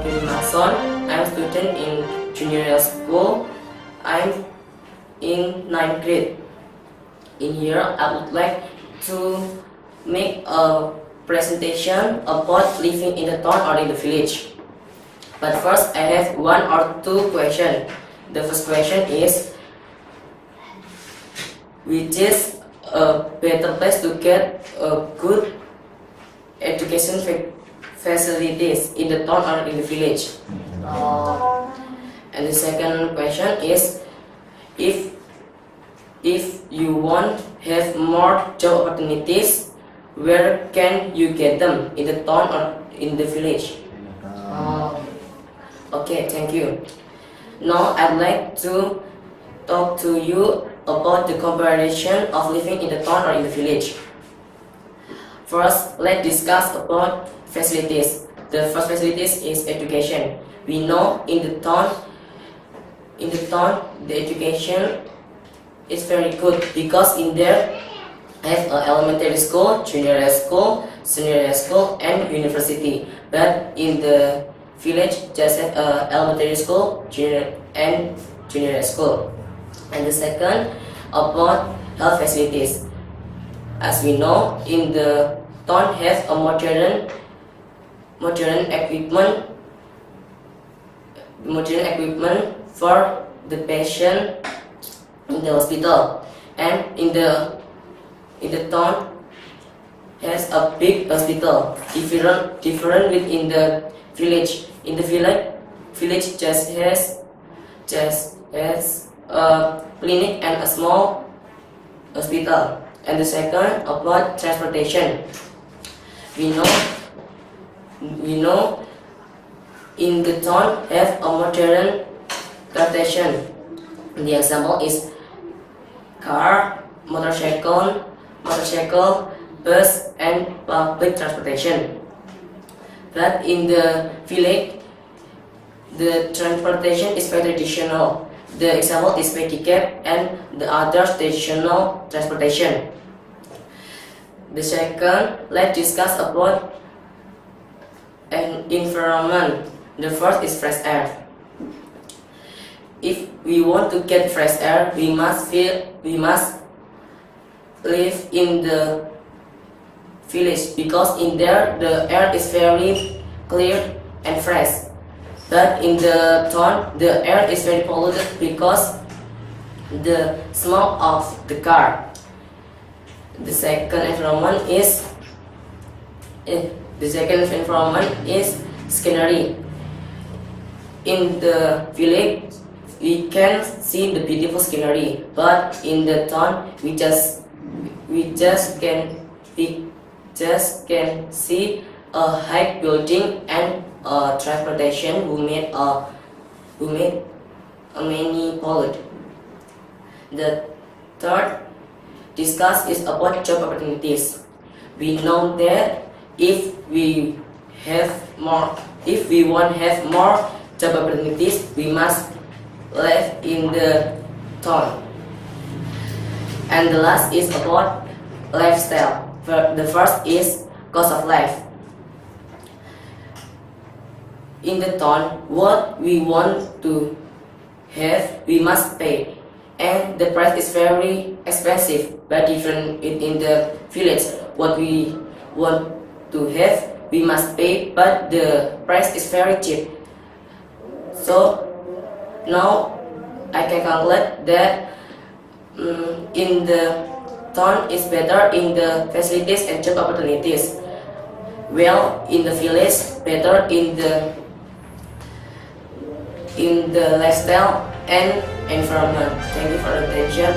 I'm a student in junior school. I'm in 9th grade. In here, I would like to make a presentation about living in the town or in the village. But first, I have one or two questions. The first question is, which is a better place to get a good education facilities in the town or in the village? And the second question is, if you want have more job opportunities, where can you get them, in the town or in the village? Okay, thank you. Now I'd like to talk to you about the comparison of living in the town or in the village. First, let's discuss about facilities. The first facilities is education. We know in the town the education is very good because in there have elementary school, junior school, senior school, and university. But in the village just have elementary school, junior school. And the second, about health facilities. As we know, in the town have a modern equipment for the patient in the hospital, and in the town has a big hospital, different with in the village. In the village just has a clinic and a small hospital. And the second, about transportation. We know in the town have a modern transportation. The example is car, motorcycle, bus, and public transportation. But in the village, the transportation is very traditional. The example is pedicab and the other traditional transportation. The second, let's discuss about an environment. The first is fresh air. If we want to get fresh air, we must live in the village, because in there the air is very clear and fresh. But in the town, the air is very polluted because the smoke of the car. The second environment is scenery. In the village, we can see the beautiful scenery, but in the town, we just can see a high building and transportation who made many polluted. The third discuss is about job opportunities. We know that if we want to have more job opportunities, we must live in the town. And the last is about lifestyle. The first is cost of life. In the town, what we want to have, we must pay, and the price is very expensive. But different in the village, what we want to have, we must pay, but the price is very cheap. So now I can conclude that in the town is better in the facilities and job opportunities, while in the village better in the lifestyle and environment. Thank you for the attention.